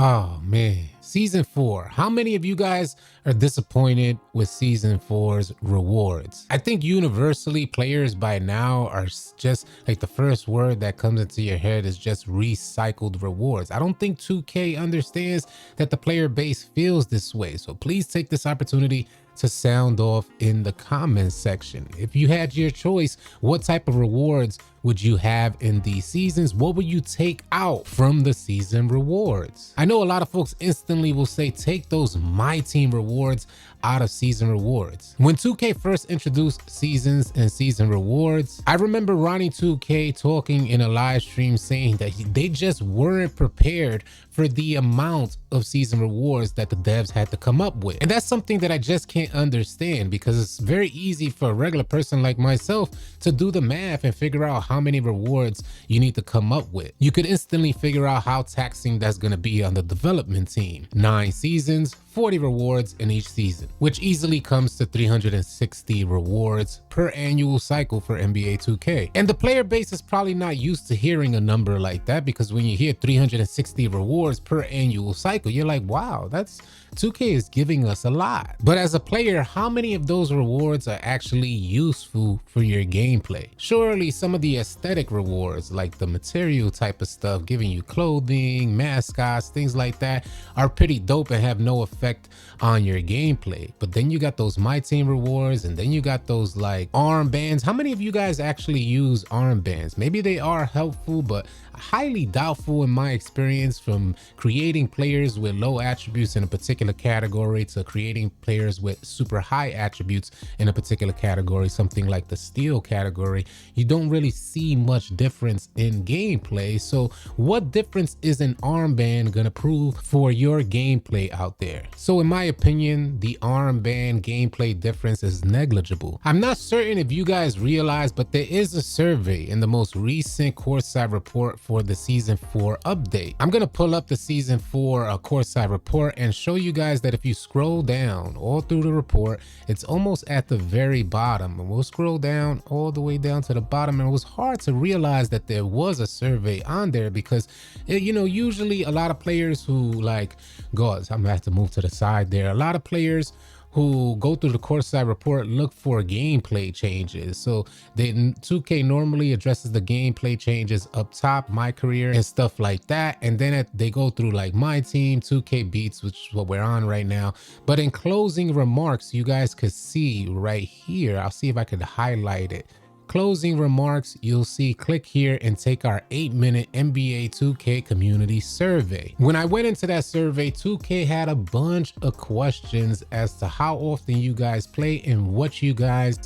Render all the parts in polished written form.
Oh man, season 4. How many of you guys are disappointed with season 4's rewards? I think universally players by now are just like the first word that comes into your head is just recycled rewards. I don't think 2K understands that the player base feels this way. So please take this opportunity to sound off in the comments section. If you had your choice, what type of rewards would you have in these seasons? What would you take out from the season rewards? I know a lot of folks instantly will say, take those My Team rewards out of season rewards. When 2K first introduced seasons and season rewards, I remember Ronnie 2K talking in a live stream saying that they just weren't prepared for the amount of season rewards that the devs had to come up with. And that's something that I just can't understand, because it's very easy for a regular person like myself to do the math and figure out how many rewards you need to come up with. You could instantly figure out how taxing that's going to be on the development team. 9 seasons, 40 rewards in each season, which easily comes to 360 rewards per annual cycle for NBA 2K. And the player base is probably not used to hearing a number like that, because when you hear 360 rewards per annual cycle, you're like, wow, that's 2K is giving us a lot. But as a player, how many of those rewards are actually useful for your gameplay? Surely some of the aesthetic rewards, like the material type of stuff, giving you clothing, mascots, things like that, are pretty dope and have no effect on your gameplay. But then you got those My Team rewards, and then you got those like armbands. How many of you guys actually use armbands? Maybe they are helpful, but highly doubtful in my experience, from creating players with low attributes in a particular category to creating players with super high attributes in a particular category, something like the steel category. You don't really see much difference in gameplay. So what difference is an armband gonna prove for your gameplay out there? So in my opinion, the armband gameplay difference is negligible. I'm not certain if you guys realize, but there is a survey in the most recent courtside report for the season 4 update. I'm gonna pull up the season 4 courtside report and show you guys that if you scroll down all through the report, it's almost at the very bottom, and we'll scroll down all the way down to the bottom. And it was hard to realize that there was a survey on there, because usually a lot of players who like I'm gonna have to move to the side there. A lot of players who go through the courtside report look for gameplay changes. So 2K normally addresses the gameplay changes up top, my career and stuff like that. And then they go through like My Team, 2K Beats, which is what we're on right now. But in closing remarks, you guys could see right here, I'll see if I could highlight it. Closing remarks, you'll see, click here and take our 8-minute NBA 2K community survey. When I went into that survey, 2K had a bunch of questions as to how often you guys play and what you guys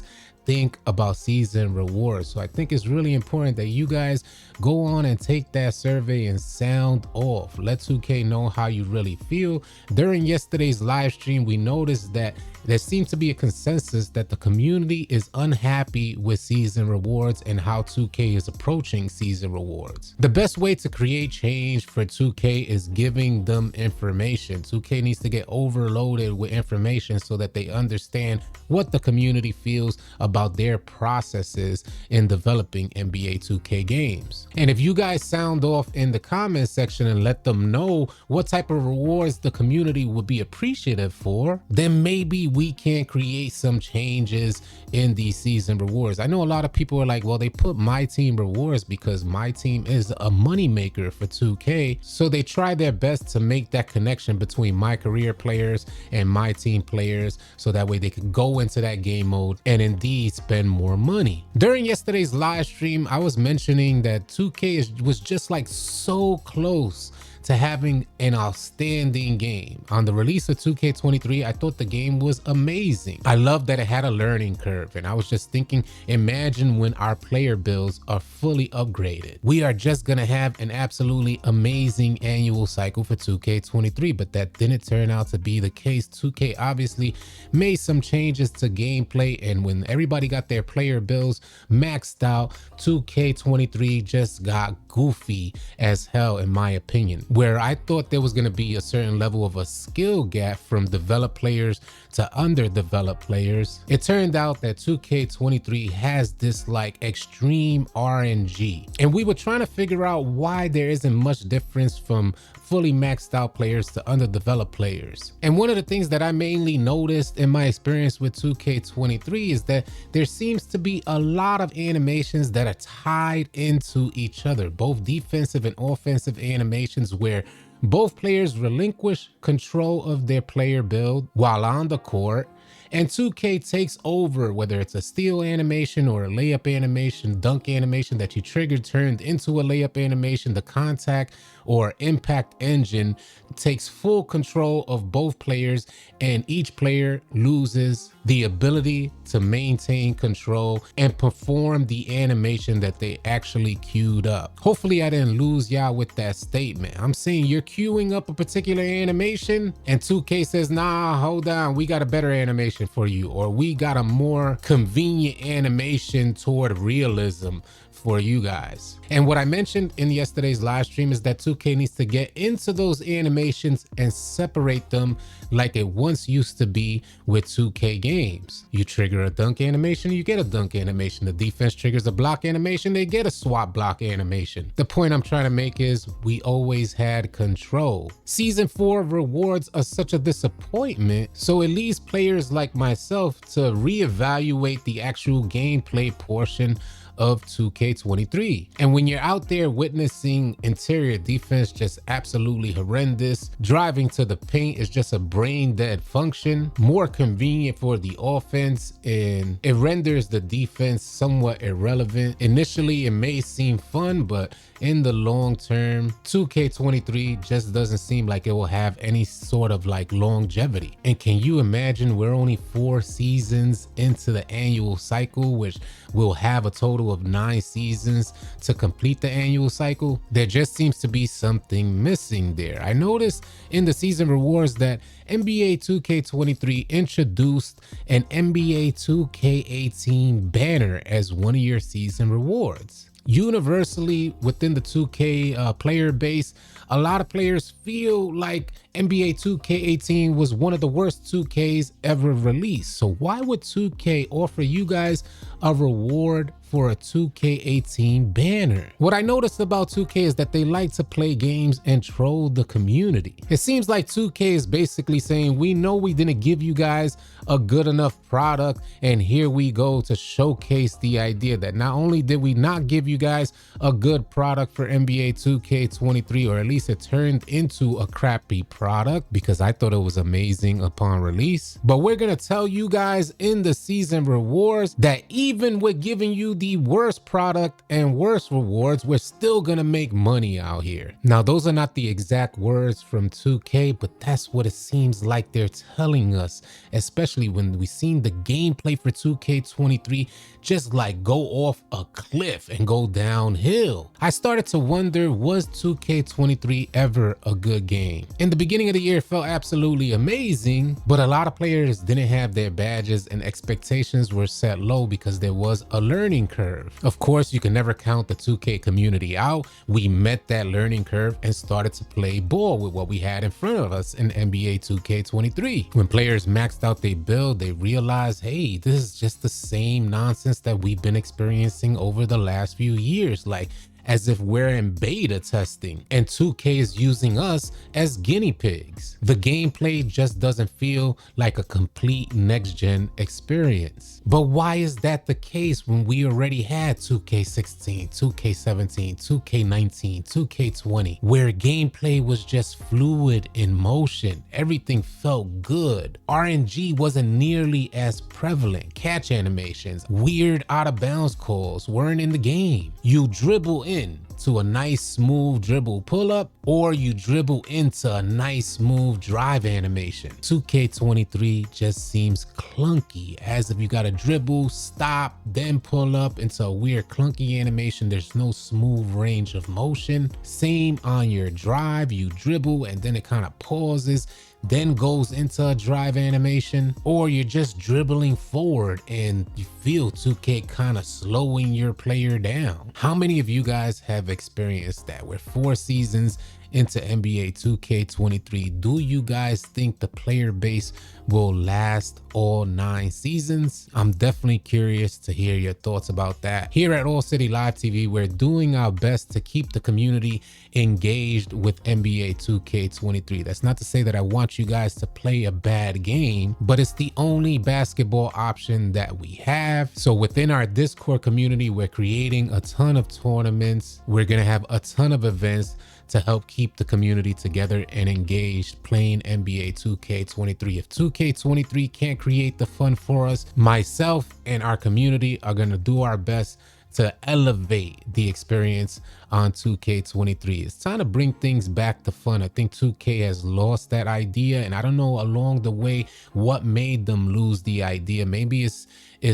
think about season rewards. So I think it's really important that you guys go on and take that survey and sound off. Let 2K know how you really feel. During yesterday's live stream, we noticed that there seems to be a consensus that the community is unhappy with season rewards and how 2K is approaching season rewards. The best way to create change for 2K is giving them information. 2K needs to get overloaded with information so that they understand what the community feels about their processes in developing NBA 2K games. And if you guys sound off in the comment section and let them know what type of rewards the community would be appreciative for, then maybe we can create some changes in these season rewards. I know a lot of people are like, well, they put My Team rewards because My Team is a money maker for 2K. So they try their best to make that connection between My Career players and My Team players, so that way they can go into that game mode and indeed spend more money. During yesterday's live stream, I was mentioning that 2K was just like so close to having an outstanding game. On the release of 2K23, I thought the game was amazing. I love that it had a learning curve, and I was just thinking, imagine when our player builds are fully upgraded. We are just gonna have an absolutely amazing annual cycle for 2K23, but that didn't turn out to be the case. 2K obviously made some changes to gameplay, and when everybody got their player builds maxed out, 2K23 just got goofy as hell, in my opinion. Where I thought there was going to be a certain level of a skill gap from developed players to underdeveloped players, it turned out that 2K23 has this like extreme RNG. And we were trying to figure out why there isn't much difference from fully maxed out players to underdeveloped players. And one of the things that I mainly noticed in my experience with 2K23 is that there seems to be a lot of animations that are tied into each other, both defensive and offensive animations, where both players relinquish control of their player build while on the court, and 2K takes over, whether it's a steal animation or a layup animation, dunk animation that you triggered turned into a layup animation. The contact or impact engine takes full control of both players, and each player loses the ability to maintain control and perform the animation that they actually queued up. Hopefully I didn't lose y'all with that statement. I'm saying you're queuing up a particular animation and 2K says, nah, hold on, we got a better animation for you, or we got a more convenient animation toward realism for you guys. And what I mentioned in yesterday's live stream is that 2K needs to get into those animations and separate them like it once used to be with 2K games. You trigger a dunk animation, you get a dunk animation. The defense triggers a block animation, they get a swap block animation. The point I'm trying to make is we always had control. Season 4 rewards are such a disappointment, so it leaves players like myself to reevaluate the actual gameplay portion of 2K23. And when you're out there witnessing interior defense just absolutely horrendous, driving to the paint is just a brain dead function, more convenient for the offense, and it renders the defense somewhat irrelevant. Initially it may seem fun, but in the long term, 2K23 just doesn't seem like it will have any sort of like longevity. And can you imagine we're only 4 seasons into the annual cycle, which will have a total of 9 seasons to complete the annual cycle? There just seems to be something missing there. I noticed in the season rewards that NBA 2K23 introduced an NBA 2K18 banner as one of your season rewards. Universally within the 2K player base, a lot of players feel like NBA 2K18 was one of the worst 2Ks ever released. So why would 2K offer you guys a reward for a 2K18 banner? What I noticed about 2K is that they like to play games and troll the community. It seems like 2K is basically saying, we know we didn't give you guys a good enough product, and here we go to showcase the idea that not only did we not give you guys a good product for NBA 2K23, or at least it turned into a crappy product because I thought it was amazing upon release, but we're gonna tell you guys in the season rewards that even with giving you the worst product and worst rewards, we're still gonna make money out here. Now, those are not the exact words from 2K, but that's what it seems like they're telling us, especially when we seen the gameplay for 2K23 just like go off a cliff and go downhill. I started to wonder, was 2K23 ever a good game? In the beginning of the year, it felt absolutely amazing, but a lot of players didn't have their badges and expectations were set low because there was a learning curve. Of course, you can never count the 2K community out. We met that learning curve and started to play ball with what we had in front of us in NBA 2K23. When players maxed out their build, they realized, hey, this is just the same nonsense that we've been experiencing over the last few years. Like, as if we're in beta testing and 2K is using us as guinea pigs. The gameplay just doesn't feel like a complete next-gen experience. But why is that the case when we already had 2K16, 2K17, 2K19, 2K20, where gameplay was just fluid in motion? Everything felt good. RNG wasn't nearly as prevalent. Catch animations, weird out of bounds calls weren't in the game. You dribble in to a nice smooth dribble pull up, or you dribble into a nice smooth drive animation. 2K23 just seems clunky, as if you gotta dribble, stop, then pull up into a weird clunky animation. There's no smooth range of motion. Same on your drive, you dribble and then it kind of pauses, then goes into a drive animation, or you're just dribbling forward and you feel 2K kind of slowing your player down. How many of you guys have experienced that? We're 4 seasons into NBA 2K23. Do you guys think the player base will last all 9 seasons? I'm definitely curious to hear your thoughts about that. Here at AllCity Live TV, we're doing our best to keep the community engaged with NBA 2K23. That's not to say that I want you guys to play a bad game, but it's the only basketball option that we have. So within our Discord community, we're creating a ton of tournaments. We're gonna have a ton of events to help keep the community together and engaged playing NBA 2K23. If 2K23 can't create the fun for us, myself and our community are gonna do our best to elevate the experience on 2K23. It's time to bring things back to fun. I think 2K has lost that idea, and I don't know along the way what made them lose the idea. Maybe it's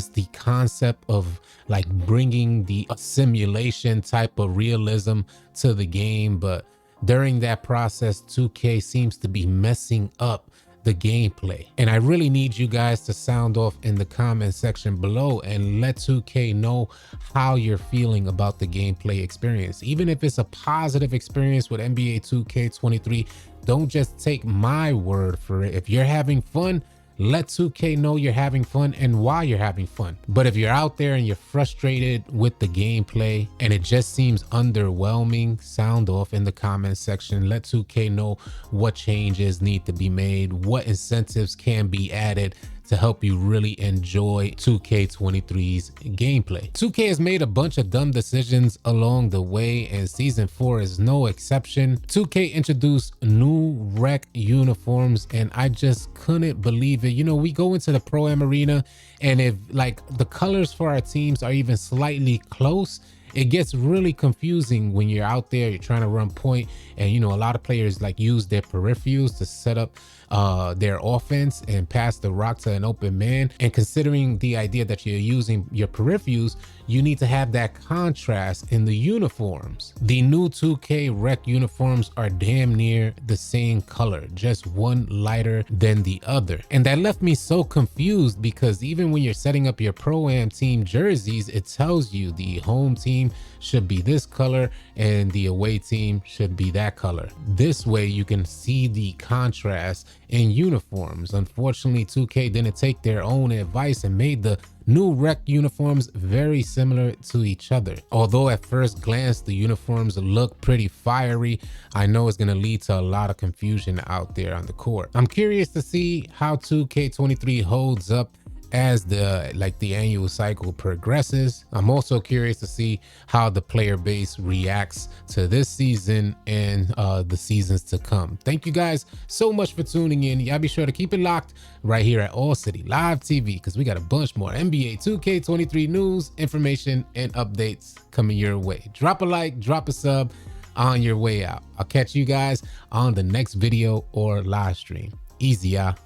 the concept of like bringing the simulation type of realism to the game, but during that process, 2K seems to be messing up the gameplay. And I really need you guys to sound off in the comment section below and let 2K know how you're feeling about the gameplay experience. Even if it's a positive experience with NBA 2K23, don't just take my word for it. If you're having fun, let 2K know you're having fun and why you're having fun. But if you're out there and you're frustrated with the gameplay and it just seems underwhelming, sound off in the comment section. Let 2K know what changes need to be made, what incentives can be added to help you really enjoy 2K23's gameplay. 2K has made a bunch of dumb decisions along the way, and season 4 is no exception. 2K introduced new rec uniforms, and I just couldn't believe it. You know, we go into the Pro-Am arena, and if like the colors for our teams are even slightly close, it gets really confusing when you're out there, you're trying to run point, and you know, a lot of players like use their peripherals to set up their offense and pass the rock to an open man. And considering the idea that you're using your peripherals, you need to have that contrast in the uniforms. The new 2K rec uniforms are damn near the same color, just one lighter than the other. And that left me so confused, because even when you're setting up your Pro-Am team jerseys, it tells you the home team should be this color and the away team should be that color. This way you can see the contrast in uniforms. Unfortunately, 2K didn't take their own advice and made the new rec uniforms very similar to each other. Although at first glance the uniforms look pretty fiery, I know it's going to lead to a lot of confusion out there on the court. I'm curious to see how 2K23 holds up as the annual cycle progresses. I'm also curious to see how the player base reacts to this season and the seasons to come. Thank you guys so much for tuning in. Y'all be sure to keep it locked right here at AllCity Live TV, because we got a bunch more NBA 2K23 news, information, and updates coming your way. Drop a like, drop a sub on your way out. I'll catch you guys on the next video or live stream. Easy, y'all.